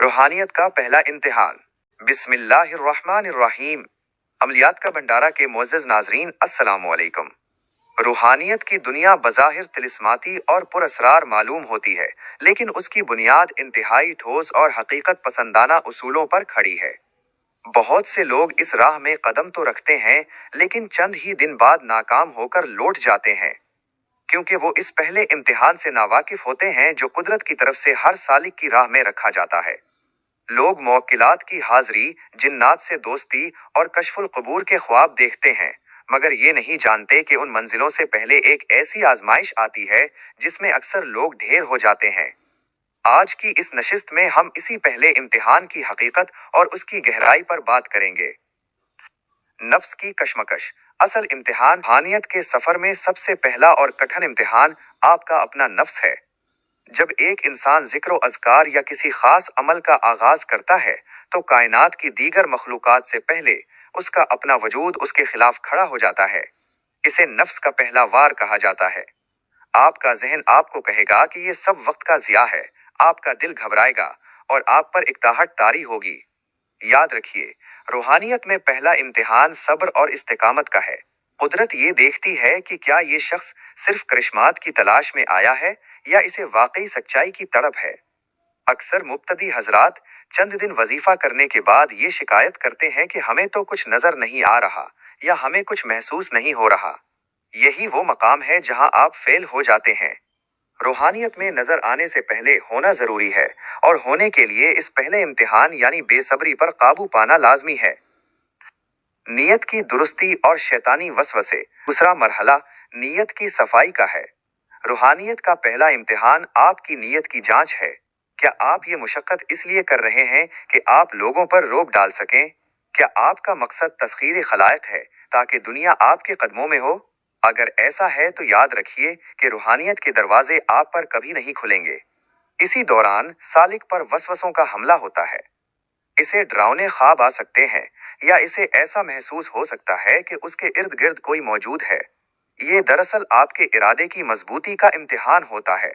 रूहानियत का पहला इम्तिहान। बिस्मिल्लाहिर्रहमानिर्रहीम। अमलियात का भंडारा के मोअज़्ज़ज़ नाज़रीन, अस्सलामु अलैकुम। रूहानियत की दुनिया बज़ाहिर तिलिस्माती और पुरअसरार मालूम होती है, लेकिन उसकी बुनियाद इंतहाई ठोस और हकीकत पसंदाना उसूलों पर खड़ी है। बहुत से लोग इस राह में कदम तो रखते हैं, लेकिन चंद ही दिन बाद नाकाम होकर लौट जाते हैं, क्योंकि वो इस पहले इम्तिहान से नावाकिफ होते हैं जो कुदरत की तरफ से हर सालिक की राह में रखा जाता है। लोग मौक्किलात की हाज़री, जिन्नात से दोस्ती और कश्फुल क़ुबूर के ख्वाब देखते हैं, मगर ये नहीं जानते कि उन मंजिलों से पहले एक ऐसी आजमाइश आती है जिसमें अक्सर लोग ढेर हो जाते हैं। आज की इस नशिस्त में हम इसी पहले इम्तिहान की हकीकत और उसकी गहराई पर बात करेंगे। नफ्स की कशमकश। असल इम्तिहान रूहानियत के सफर में सबसे पहला और कठिन इम्तिहान आपका अपना नफ्स है। जब एक इंसान ज़िक्र अज़कार या किसी खास अमल का आगाज करता है, तो कायनात की दीगर मखलूकात से पहले उसका अपना वजूद उसके खिलाफ खड़ा हो जाता है। इसे नफ्स का पहला वार कहा जाता है। आपका जहन आपको कहेगा कि ये सब वक्त का ज़िया है। आपका दिल घबराएगा और आप पर इक्ताहट तारी होगी। याद रखिए, रूहानियत में पहला इम्तिहान सब्र और इस्तिकामत का है। कुदरत ये देखती है कि क्या ये शख्स सिर्फ करिश्मात की तलाश में आया है या इसे वाकई सच्चाई की तड़प है। अक्सर मुब्तदी हजरात चंद दिन वजीफा करने के बाद ये शिकायत करते हैं कि हमें तो कुछ नजर नहीं आ रहा या हमें कुछ महसूस नहीं हो रहा। यही वो मकाम है जहां आप फेल हो जाते हैं। रूहानियत में नजर आने से पहले होना जरूरी है, और होने के लिए इस पहले इम्तिहान यानी बेसब्री पर काबू पाना लाजमी है। नीयत की दुरुस्ती और शैतानी वसवसे। दूसरा मरहला नीयत की सफाई का है। रूहानियत का पहला इम्तिहान आपकी नीयत की जांच है। क्या आप ये मुशक्कत इसलिए कर रहे हैं कि आप लोगों पर रोब डाल सकें? क्या आपका मकसद तस्खीर खलाइक है ताकि दुनिया आपके कदमों में हो? अगर ऐसा है तो याद रखिए कि रूहानियत के दरवाजे आप पर कभी नहीं खुलेंगे। इसी दौरान सालिक पर वसवसों का हमला होता है। इसे डरावने ख्वाब आ सकते हैं, या इसे ऐसा महसूस हो सकता है कि उसके इर्द गिर्द कोई मौजूद है। ये दरअसल आपके इरादे की मजबूती का इम्तिहान होता है।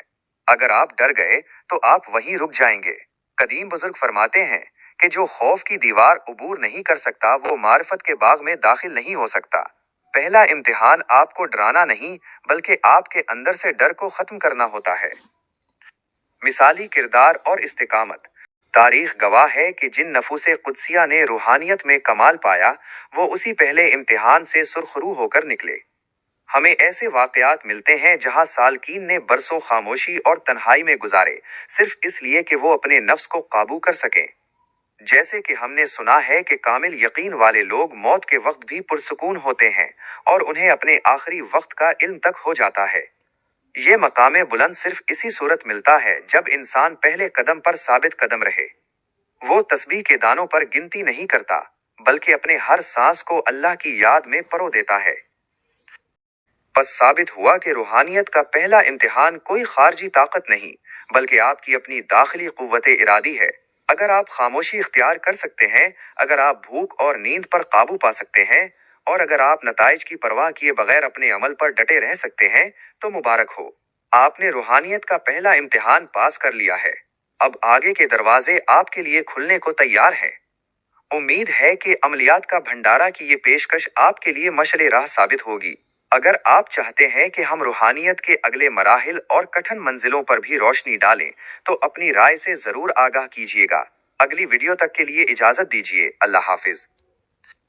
अगर आप डर गए तो आप वहीं रुक जाएंगे। कदीम बुजुर्ग फरमाते हैं कि जो खौफ की दीवार उबूर नहीं कर सकता, वो मारिफत के बाग में दाखिल नहीं हो सकता। पहला इम्तिहान आपको डराना नहीं, बल्कि आपके अंदर से डर को खत्म करना होता है। मिसाली किरदार और इस्तिकामत। तारीख गवाह है कि जिन नफूसे कुदसिया ने रूहानियत में कमाल पाया, वो उसी पहले इम्तिहान से सुरखरू होकर निकले। हमें ऐसे वाकयात मिलते हैं जहां सालकीन ने बरसों खामोशी और तन्हाई में गुजारे, सिर्फ इसलिए कि वो अपने नफ्स को काबू कर सकें। जैसे कि हमने सुना है कि कामिल यकीन वाले लोग मौत के वक्त भी पुरसुकून होते हैं और उन्हें अपने आखिरी वक्त का इल्म तक हो जाता है। ये मकामे बुलंद सिर्फ इसी सूरत मिलता है जब इंसान पहले कदम पर साबित कदम रहे। वो तस्बीह के दानों पर गिनती नहीं करता, बल्कि अपने हर सांस को अल्लाह की याद में परो देता है। बस साबित हुआ कि रूहानियत का पहला इम्तिहान कोई खारजी ताकत नहीं, बल्कि आपकी अपनी दाखिली कुव्वते इरादी है। अगर आप खामोशी इख्तियार कर सकते हैं, अगर आप भूख और नींद पर काबू पा सकते हैं, और अगर आप नताइज की परवाह किए बगैर अपने अमल पर डटे रह सकते हैं, तो मुबारक हो, आपने रूहानियत का पहला इम्तिहान पास कर लिया है। अब आगे के दरवाजे आपके लिए खुलने को तैयार हैं। उम्मीद है कि अमलियात का भंडारा की ये पेशकश आपके लिए मशअले राह साबित होगी। अगर आप चाहते हैं कि हम रूहानियत के अगले मराहिल और कठिन मंजिलों पर भी रोशनी डालें, तो अपनी राय से जरूर आगाह कीजिएगा। अगली वीडियो तक के लिए इजाजत दीजिए। अल्लाह हाफिज।